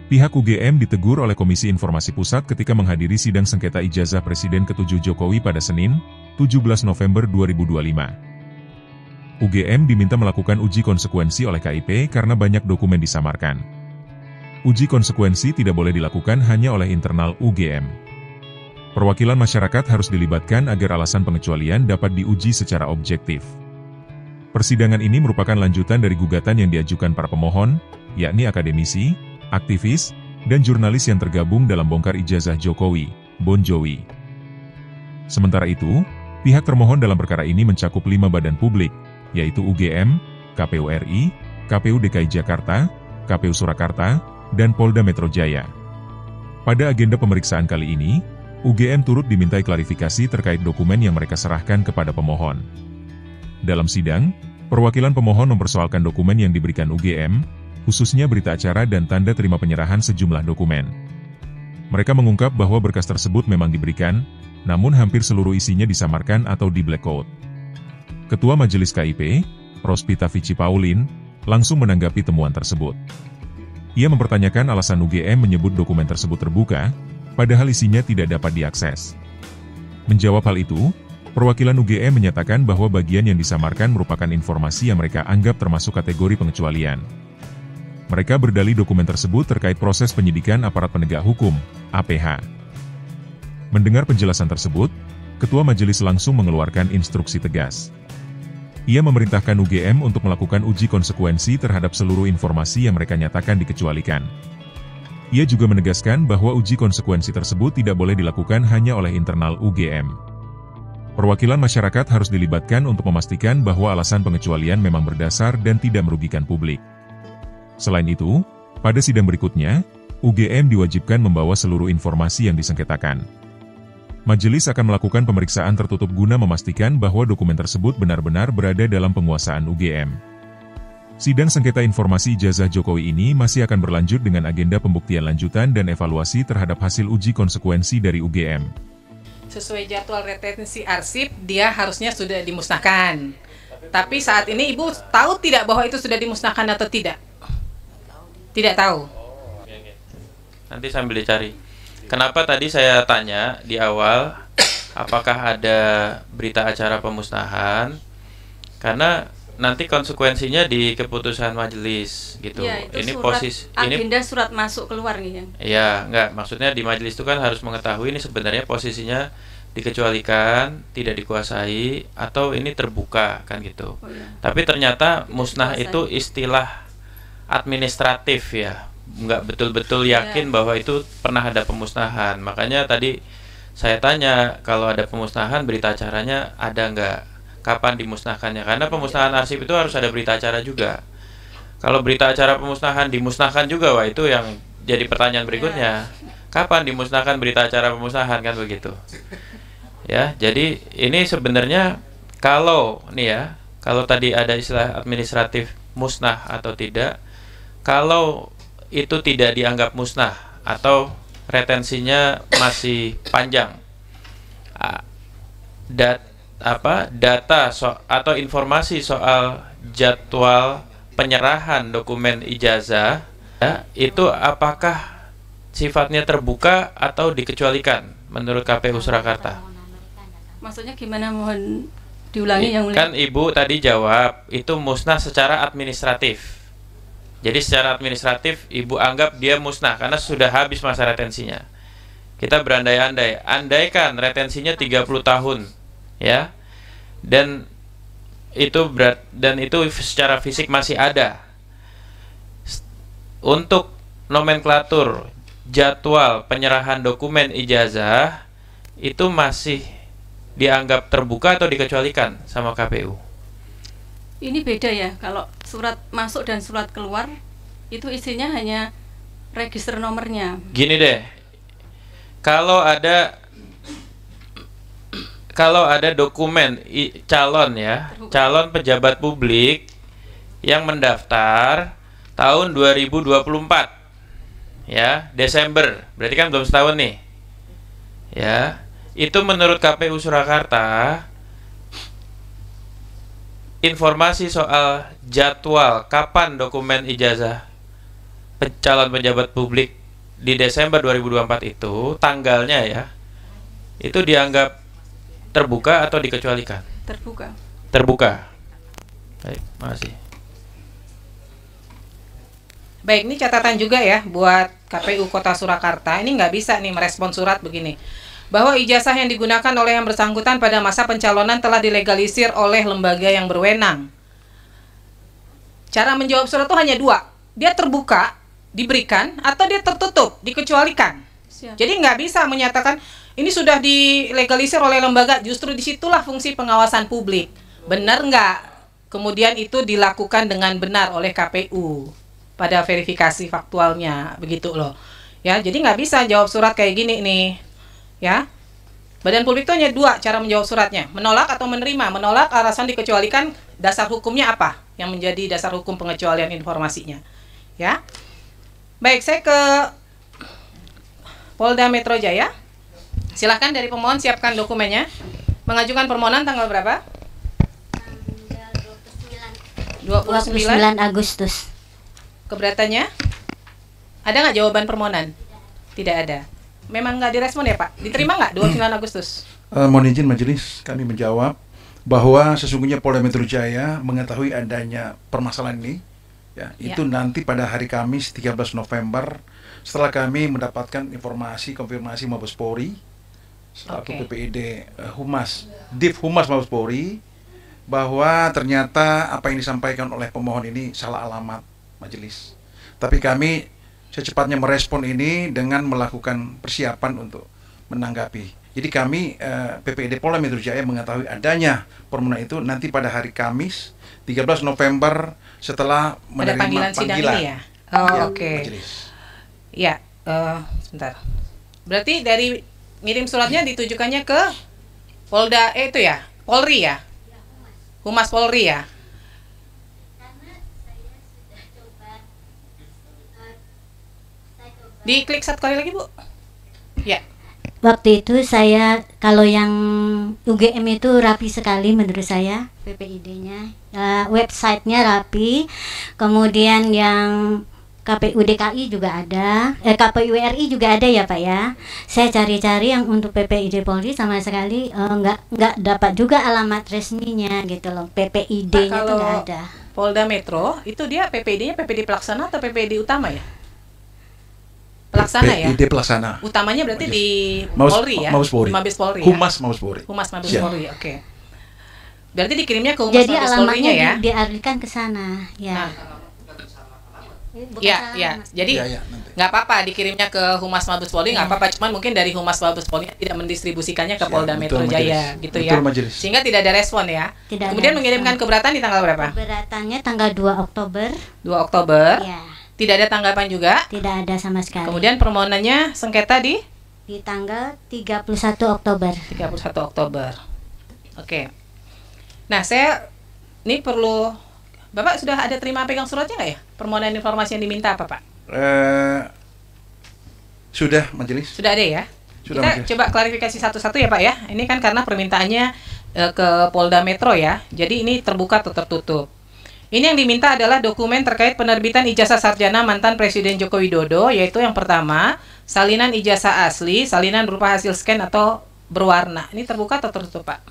Pihak UGM ditegur oleh Komisi Informasi Pusat ketika menghadiri sidang sengketa ijazah Presiden ke-7 Jokowi pada Senin, 17 November 2025. UGM diminta melakukan uji konsekuensi oleh KIP karena banyak dokumen disamarkan. Uji konsekuensi tidak boleh dilakukan hanya oleh internal UGM. Perwakilan masyarakat harus dilibatkan agar alasan pengecualian dapat diuji secara objektif. Persidangan ini merupakan lanjutan dari gugatan yang diajukan para pemohon, yakni akademisi, aktivis, dan jurnalis yang tergabung dalam bongkar ijazah Jokowi, Bon Jovi. Sementara itu, pihak termohon dalam perkara ini mencakup 5 badan publik, yaitu UGM, KPU RI, KPU DKI Jakarta, KPU Surakarta, dan Polda Metro Jaya. Pada agenda pemeriksaan kali ini, UGM turut dimintai klarifikasi terkait dokumen yang mereka serahkan kepada pemohon. Dalam sidang, perwakilan pemohon mempersoalkan dokumen yang diberikan UGM, khususnya berita acara dan tanda terima penyerahan sejumlah dokumen. Mereka mengungkap bahwa berkas tersebut memang diberikan, namun hampir seluruh isinya disamarkan atau di blackout. Ketua Majelis KIP, Rospita Vici Paulin, langsung menanggapi temuan tersebut. Ia mempertanyakan alasan UGM menyebut dokumen tersebut terbuka, padahal isinya tidak dapat diakses. Menjawab hal itu, perwakilan UGM menyatakan bahwa bagian yang disamarkan merupakan informasi yang mereka anggap termasuk kategori pengecualian. Mereka berdalih dokumen tersebut terkait proses penyidikan aparat penegak hukum, APH. Mendengar penjelasan tersebut, Ketua Majelis langsung mengeluarkan instruksi tegas. Ia memerintahkan UGM untuk melakukan uji konsekuensi terhadap seluruh informasi yang mereka nyatakan dikecualikan. Ia juga menegaskan bahwa uji konsekuensi tersebut tidak boleh dilakukan hanya oleh internal UGM. Perwakilan masyarakat harus dilibatkan untuk memastikan bahwa alasan pengecualian memang berdasar dan tidak merugikan publik. Selain itu, pada sidang berikutnya, UGM diwajibkan membawa seluruh informasi yang disengketakan. Majelis akan melakukan pemeriksaan tertutup guna memastikan bahwa dokumen tersebut benar-benar berada dalam penguasaan UGM. Sidang sengketa informasi ijazah Jokowi ini masih akan berlanjut dengan agenda pembuktian lanjutan dan evaluasi terhadap hasil uji konsekuensi dari UGM. Sesuai jadwal retensi arsip, dia harusnya sudah dimusnahkan. Tapi saat ini Ibu tahu tidak bahwa itu sudah dimusnahkan atau tidak? Tidak tahu. Nanti sambil dicari. Kenapa tadi saya tanya di awal, apakah ada berita acara pemusnahan? Karena nanti konsekuensinya di keputusan majelis, gitu. Ya, itu ini surat, posisi agenda surat masuk keluar nih ya. Iya, enggak. Maksudnya di majelis itu kan harus mengetahui ini sebenarnya posisinya dikecualikan, tidak dikuasai, atau ini terbuka kan gitu. Oh, iya. Tapi ternyata musnah dikuasai. itu istilah administratif ya, nggak betul-betul yakin bahwa itu pernah ada pemusnahan. Makanya tadi saya tanya, kalau ada pemusnahan berita acaranya ada nggak, kapan dimusnahkannya, karena pemusnahan arsip itu harus ada berita acara juga. Kalau berita acara pemusnahan dimusnahkan juga, wah itu yang jadi pertanyaan berikutnya, kapan dimusnahkan berita acara pemusnahan, kan begitu ya. Jadi ini sebenarnya kalau nih ya, kalau tadi ada istilah administratif musnah atau tidak, kalau itu tidak dianggap musnah atau retensinya masih panjang, data atau informasi soal jadwal penyerahan dokumen ijazah ya, itu apakah sifatnya terbuka atau dikecualikan menurut KPU Surakarta? Maksudnya gimana, mohon diulangi yang mulia. Kan Ibu tadi jawab itu musnah secara administratif. Jadi secara administratif Ibu anggap dia musnah karena sudah habis masa retensinya. Kita berandai-andai, andaikan retensinya 30 tahun ya. Dan itu secara fisik masih ada. Untuk nomenklatur jadwal penyerahan dokumen ijazah itu masih dianggap terbuka atau dikecualikan sama KPU? Ini beda ya, kalau surat masuk dan surat keluar itu isinya hanya register nomornya. Gini deh, kalau ada dokumen calon ya, calon pejabat publik yang mendaftar tahun 2024 ya, Desember, berarti kan belum setahun nih ya, itu menurut KPU Surakarta informasi soal jadwal kapan dokumen ijazah calon pejabat publik di Desember 2024 itu tanggalnya ya, itu dianggap terbuka atau dikecualikan? Terbuka. Terbuka. Baik, makasih. Baik, ini catatan juga ya buat KPU Kota Surakarta. Ini nggak bisa nih merespon surat begini. Bahwa ijazah yang digunakan oleh yang bersangkutan pada masa pencalonan telah dilegalisir oleh lembaga yang berwenang. Cara menjawab surat itu hanya dua. Dia terbuka, diberikan, atau dia tertutup, dikecualikan. Siap. Jadi nggak bisa menyatakan ini sudah dilegalisir oleh lembaga, justru disitulah fungsi pengawasan publik. Benar nggak? Kemudian itu dilakukan dengan benar oleh KPU pada verifikasi faktualnya, begitu loh. Ya, jadi nggak bisa jawab surat kayak gini nih, ya. Badan publik itu hanya dua cara menjawab suratnya, menolak atau menerima. Menolak alasan dikecualikan, dasar hukumnya apa yang menjadi dasar hukum pengecualian informasinya, ya. Baik, saya ke Polda Metro Jaya. Silahkan dari pemohon siapkan dokumennya. Mengajukan permohonan tanggal berapa? Tanggal 29 Agustus. Keberatannya? Ada nggak jawaban permohonan? Tidak ada. Memang nggak direspon ya Pak? Diterima nggak 29 Agustus? Mohon izin majelis, kami menjawab bahwa sesungguhnya Polda Metro Jaya mengetahui adanya permasalahan ini. Ya, itu nanti pada hari Kamis 13 November setelah kami mendapatkan informasi konfirmasi Mabes Polri selaku PPID Humas, Div Humas Mabes Polri, bahwa ternyata apa yang disampaikan oleh pemohon ini salah alamat majelis. Tapi kami secepatnya merespon ini dengan melakukan persiapan untuk menanggapi. Jadi kami PPID Polda Metro Jaya mengetahui adanya permohonan itu nanti pada hari Kamis 13 November setelah menerima panggilan sidang ini ya? Oh, oke. Ya, sebentar. Berarti dari ngirim suratnya ditujukannya ke Polda itu ya? Polri ya? Humas Polri ya? Diklik satu kali lagi Bu. Ya. Waktu itu saya, kalau yang UGM itu rapi sekali menurut saya, PPID-nya, websitenya rapi, kemudian yang KPU DKI juga ada, KPU RI juga ada ya Pak ya. Saya cari-cari yang untuk PPID Polri sama sekali nggak dapat juga alamat resminya gitu loh, PPID-nya itu nggak ada. Polda Metro itu dia PPID-nya PPID pelaksana atau PPID utama ya? Pelaksana ya? PPID pelaksana. Utamanya berarti di Mabes, Polri ya? Mabes Polri. Di Mabes Polri ya? Humas Mabes Polri. Humas Mabes Siap. Polri, oke. Berarti dikirimnya ke Humas Jadi Mabes alamatnya Polri-nya ya? dialihkan ke sana ya. Iya, iya. Jadi nggak apa-apa dikirimnya ke Humas Mabes Polri, nggak apa-apa. Cuman mungkin dari Humas Mabes Polri tidak mendistribusikannya ke Polda Metro Jaya, gitu ya. Sehingga tidak ada respon ya. Kemudian mengirimkan keberatan di tanggal berapa? Keberatannya tanggal 2 Oktober. 2 Oktober. Ya. Tidak ada tanggapan juga? Tidak ada sama sekali. Kemudian permohonannya sengketa di tanggal 31 Oktober. 31 Oktober. Oke. Nah, saya ini perlu Bapak sudah ada terima pegang suratnya nggak ya? Permohonan informasi yang diminta apa, Pak? Sudah, majelis. Sudah ada ya? Sudah, kita majelis. coba klarifikasi satu-satu ya, Pak ya. Ini kan karena permintaannya ke Polda Metro ya. Jadi ini terbuka atau tertutup. Ini yang diminta adalah dokumen terkait penerbitan ijazah sarjana mantan Presiden Joko Widodo, yaitu yang pertama, salinan ijazah asli, salinan berupa hasil scan atau berwarna. Ini terbuka atau tertutup, Pak?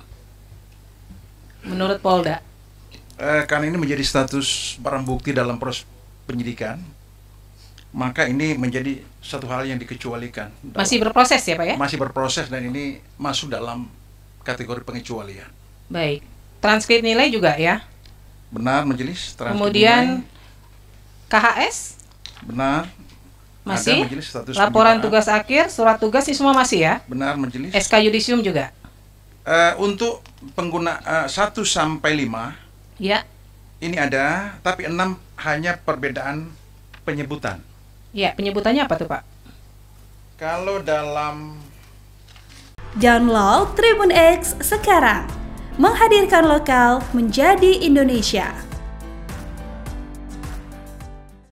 Menurut Polda? Karena ini menjadi status barang bukti dalam proses penyidikan, maka ini menjadi satu hal yang dikecualikan. Masih berproses ya, Pak ya? Masih berproses dan ini masuk dalam kategori pengecualian. Baik. Transkrip nilai juga ya? Benar, majelis. Kemudian KHS? Benar. Masih? Ada, majelis, status laporan penyitaan. tugas akhir, surat tugas ini semua masih ya? Benar, majelis. SK Yudisium juga? Untuk pengguna 1 sampai 5 Ya. ini ada, tapi 6 hanya perbedaan penyebutan. Ya, penyebutannya apa tuh, Pak? Kalau dalam Download Tribun X sekarang, menghadirkan lokal menjadi Indonesia.